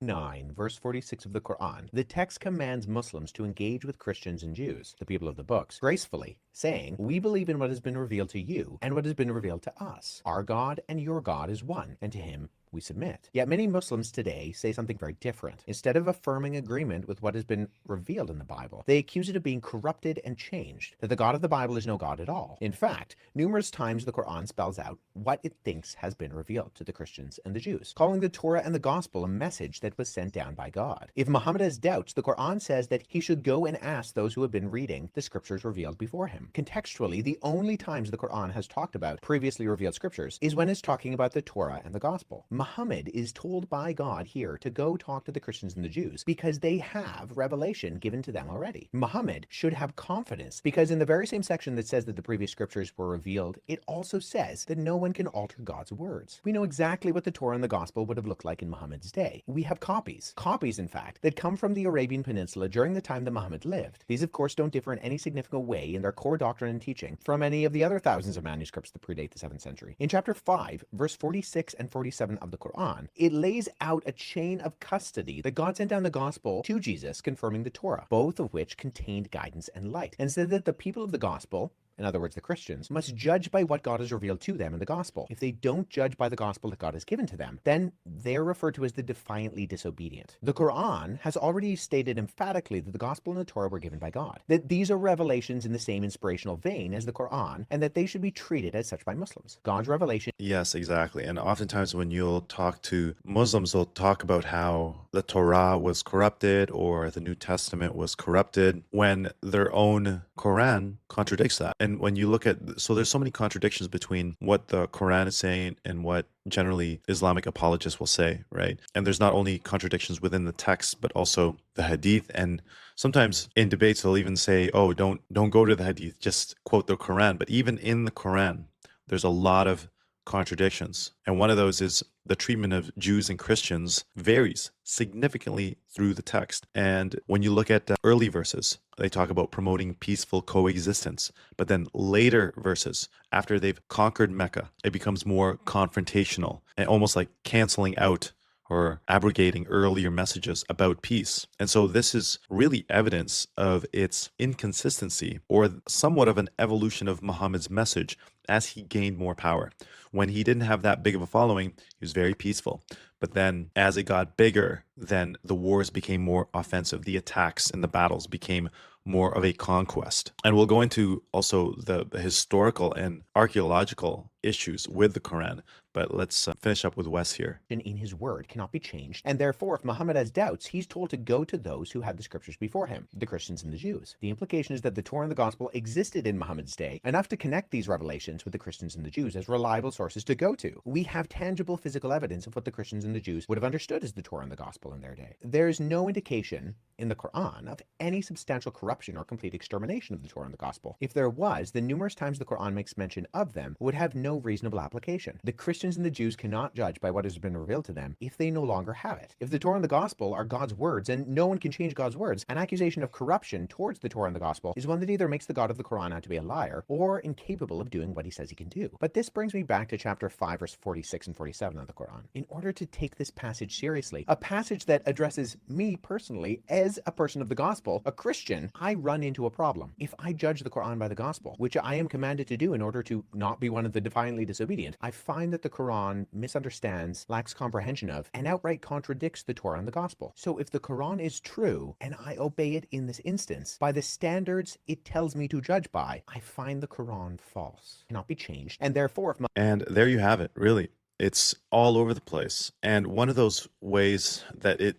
9, verse 46 of the Quran, the text commands Muslims to engage with Christians and Jews, the people of the books, gracefully, saying, "We believe in what has been revealed to you and what has been revealed to us. Our God and your God is one, and to him we submit." Yet many Muslims today say something very different. Instead of affirming agreement with what has been revealed in the Bible, they accuse it of being corrupted and changed, that the God of the Bible is no God at all. In fact, numerous times the Quran spells out what it thinks has been revealed to the Christians and the Jews, calling the Torah and the Gospel a message that was sent down by God. If Muhammad has doubts, the Quran says that he should go and ask those who have been reading the scriptures revealed before him. Contextually, the only times the Quran has talked about previously revealed scriptures is when it's talking about the Torah and the Gospel. Muhammad is told by God here to go talk to the Christians and the Jews because they have revelation given to them already. Muhammad should have confidence because in the very same section that says that the previous scriptures were revealed, it also says that no one can alter God's words. We know exactly what the Torah and the Gospel would have looked like in Muhammad's day. We have copies in fact, that come from the Arabian Peninsula during the time that Muhammad lived. These of course don't differ in any significant way in their core doctrine and teaching from any of the other thousands of manuscripts that predate the 7th century. In chapter 5, verse 46 and 47 of the Quran, it lays out a chain of custody that God sent down the Gospel to Jesus, confirming the Torah, both of which contained guidance and light, and said that the people of the Gospel, in other words, the Christians, must judge by what God has revealed to them in the gospel. If they don't judge by the gospel that God has given to them, then they're referred to as the defiantly disobedient. The Quran has already stated emphatically that the gospel and the Torah were given by God, that these are revelations in the same inspirational vein as the Quran, and that they should be treated as such by Muslims. God's revelation. Yes, exactly. And oftentimes when you'll talk to Muslims, they'll talk about how the Torah was corrupted or the New Testament was corrupted when their own Quran contradicts that. And when you look at, so there's so many contradictions between what the Quran is saying and what generally Islamic apologists will say, right? And there's not only contradictions within the text, but also the hadith. And sometimes in debates, they'll even say, oh, don't go to the hadith, just quote the Quran. But even in the Quran, there's a lot of contradictions. And one of those is the treatment of Jews and Christians varies significantly through the text. And when you look at early verses, they talk about promoting peaceful coexistence. But then later verses, after they've conquered Mecca, it becomes more confrontational and almost like canceling out or abrogating earlier messages about peace. And so this is really evidence of its inconsistency or somewhat of an evolution of Muhammad's message as he gained more power. When he didn't have that big of a following, he was very peaceful. But then as it got bigger, then the wars became more offensive. The attacks and the battles became more of a conquest. And we'll go into also the historical and archaeological issues with the Quran. But let's finish up with Wes here. In his word cannot be changed, and therefore if Muhammad has doubts, he's told to go to those who had the scriptures before him, the Christians and the Jews. The implication is that the Torah and the Gospel existed in Muhammad's day, enough to connect these revelations with the Christians and the Jews as reliable sources to go to. We have tangible physical evidence of what the Christians and the Jews would have understood as the Torah and the Gospel in their day. There's no indication in the Quran of any substantial corruption or complete extermination of the Torah and the Gospel. If there was, the numerous times the Quran makes mention of them would have no reasonable application. The Christians and the Jews cannot judge by what has been revealed to them if they no longer have it. If the Torah and the Gospel are God's words and no one can change God's words, an accusation of corruption towards the Torah and the Gospel is one that either makes the God of the Quran out to be a liar or incapable of doing what he says he can do. But this brings me back to chapter 5, verse 46 and 47 of the Quran. In order to take this passage seriously, a passage that addresses me personally as a person of the Gospel, a Christian, I run into a problem. If I judge the Quran by the Gospel, which I am commanded to do in order to not be one of the defiantly disobedient, I find that the Quran misunderstands, lacks comprehension of, and outright contradicts the Torah and the Gospel. So if the Quran is true, and I obey it in this instance, by the standards it tells me to judge by, I find the Quran false, cannot be changed, and therefore if And there you have it, really. It's all over the place. And one of those ways that it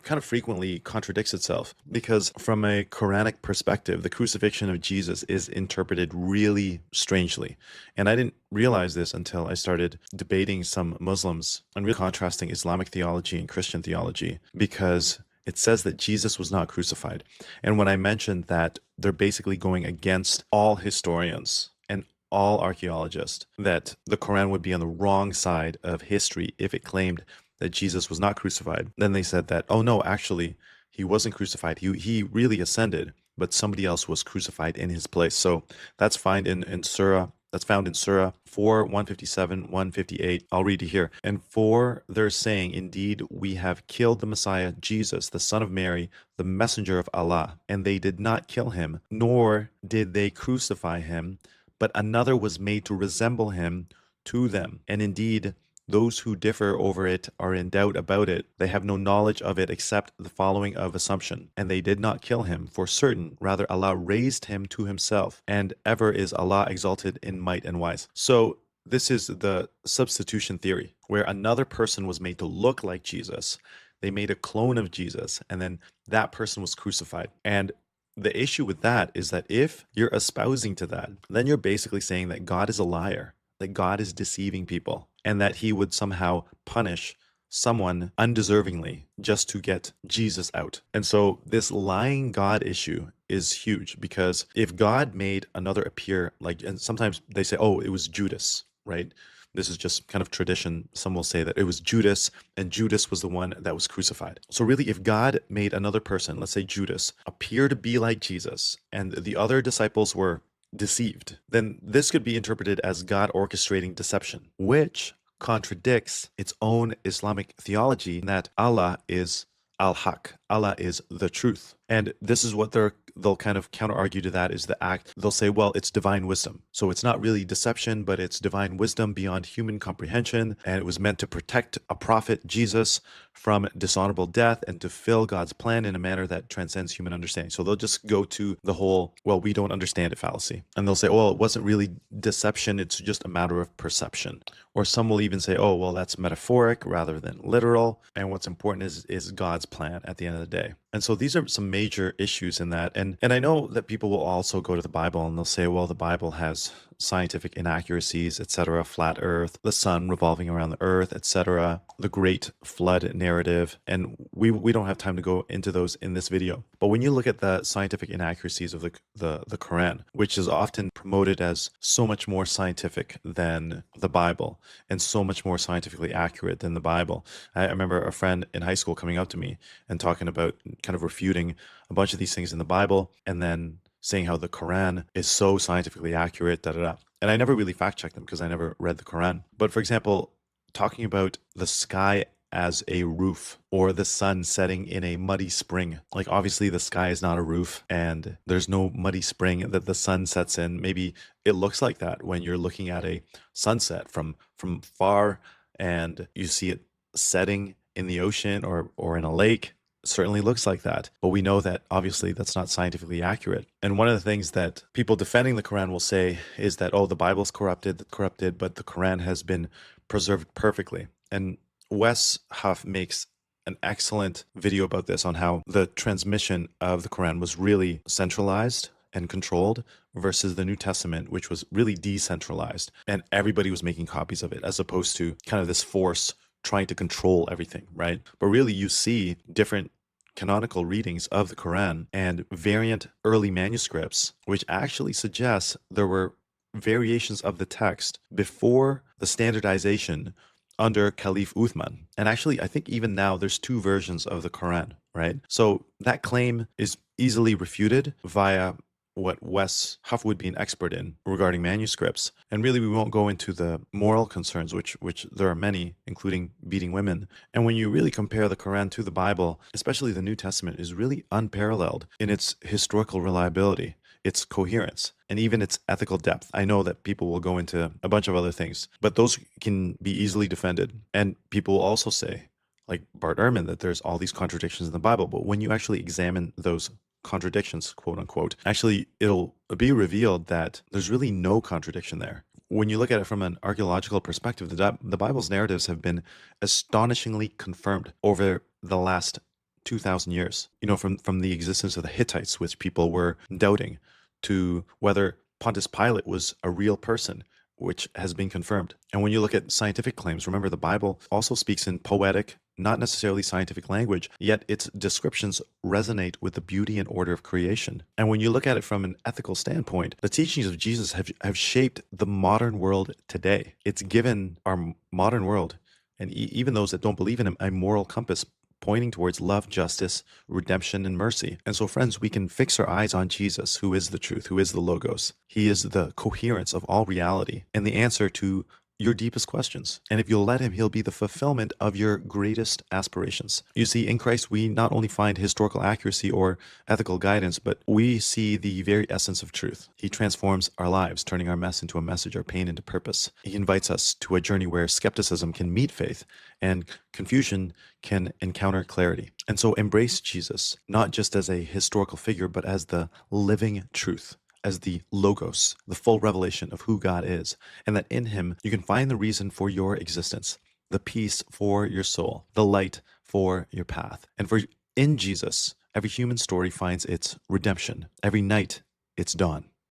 kind of frequently contradicts itself, because from a Quranic perspective, the crucifixion of Jesus is interpreted really strangely. And I didn't realize this until I started debating some Muslims and really contrasting Islamic theology and Christian theology, because it says that Jesus was not crucified. And when I mentioned that they're basically going against all historians and all archaeologists, that the Quran would be on the wrong side of history if it claimed that Jesus was not crucified. Then they said that, oh no, actually, he wasn't crucified. He really ascended, but somebody else was crucified in his place. So that's found in Surah That's found in Surah 4, 157, 158. I'll read it here. And for they're saying, indeed, we have killed the Messiah, Jesus, the son of Mary, the messenger of Allah. And they did not kill him, nor did they crucify him, but another was made to resemble him to them. And indeed, those who differ over it are in doubt about it. They have no knowledge of it except the following of assumption. And they did not kill him for certain. Rather, Allah raised him to himself. And ever is Allah exalted in might and wise. So this is the substitution theory, where another person was made to look like Jesus. They made a clone of Jesus, and then that person was crucified. And the issue with that is that if you're espousing to that, then you're basically saying that God is a liar, that God is deceiving people, and that he would somehow punish someone undeservingly just to get Jesus out. And so this lying God issue is huge, because if God made another appear like, and sometimes they say, oh, it was Judas, right? This is just kind of tradition. Some will say that it was Judas, and Judas was the one that was crucified. So really, if God made another person, let's say Judas, appear to be like Jesus, and the other disciples were deceived, then this could be interpreted as God orchestrating deception, which contradicts its own Islamic theology that Allah is al-Haq, Allah is the truth. And this is what they'll kind of counter argue to that, is the act. They'll say, well, it's divine wisdom. So it's not really deception, but it's divine wisdom beyond human comprehension. And it was meant to protect a prophet, Jesus, from dishonorable death and to fill God's plan in a manner that transcends human understanding. So they'll just go to the whole, well, we don't understand it fallacy. And they'll say, well, it wasn't really deception. It's just a matter of perception. Or some will even say, oh, well, that's metaphoric rather than literal. And what's important is God's plan at the end of the day. And so these are some major issues in that. And I know that people will also go to the Bible and they'll say, well, the Bible has scientific inaccuracies, etc., flat earth, the sun revolving around the earth, etc., the great flood narrative. And we don't have time to go into those in this video. But when you look at the scientific inaccuracies of the Quran, which is often promoted as so much more scientific than the Bible and so much more scientifically accurate than the Bible. I remember a friend in high school coming up to me and talking about kind of refuting a bunch of these things in the Bible, and then saying how the Quran is so scientifically accurate, da da da. And I never really fact checked them because I never read the Quran. But for example, talking about the sky as a roof, or the sun setting in a muddy spring. Like, obviously the sky is not a roof and there's no muddy spring that the sun sets in. Maybe it looks like that when you're looking at a sunset from far and you see it setting in the ocean or in a lake. Certainly looks like that, but we know that obviously that's not scientifically accurate. And one of the things that people defending the Quran will say is that, oh, the Bible's corrupted, but the Quran has been preserved perfectly. And Wes Huff makes an excellent video about this, on how the transmission of the Quran was really centralized and controlled versus the New Testament, which was really decentralized, and everybody was making copies of it, as opposed to kind of this force trying to control everything, right? But really you see different canonical readings of the Quran and variant early manuscripts, which actually suggests there were variations of the text before the standardization under Caliph Uthman. And actually, I think even now there's two versions of the Quran, right? So that claim is easily refuted via what Wes Huff would be an expert in regarding manuscripts. And really, we won't go into the moral concerns, which there are many, including beating women. And when you really compare the Quran to the Bible, especially the New Testament, is really unparalleled in its historical reliability, its coherence, and even its ethical depth. I know that people will go into a bunch of other things, but those can be easily defended. And people will also say, like Bart Ehrman, that there's all these contradictions in the Bible. But when you actually examine those contradictions, quote unquote, actually it'll be revealed that there's really no contradiction there. When you look at it from an archaeological perspective, the Bible's narratives have been astonishingly confirmed over the last 2,000 years. You know, from the existence of the Hittites, which people were doubting, to whether Pontius Pilate was a real person, which has been confirmed. And when you look at scientific claims, remember the Bible also speaks in poetic, not necessarily scientific language, yet its descriptions resonate with the beauty and order of creation. And when you look at it from an ethical standpoint, the teachings of Jesus have shaped the modern world today. It's given our modern world, and even those that don't believe in him, a moral compass pointing towards love, justice, redemption, and mercy. And so, friends, we can fix our eyes on Jesus, who is the truth, who is the Logos. He is the coherence of all reality and the answer to your deepest questions. And if you'll let him, he'll be the fulfillment of your greatest aspirations. You see, in Christ, we not only find historical accuracy or ethical guidance, but we see the very essence of truth. He transforms our lives, turning our mess into a message, our pain into purpose. He invites us to a journey where skepticism can meet faith and confusion can encounter clarity. And so embrace Jesus, not just as a historical figure, but as the living truth, as the Logos, the full revelation of who God is, and that in him you can find the reason for your existence, the peace for your soul, the light for your path. And for in Jesus, every human story finds its redemption, every night its dawn.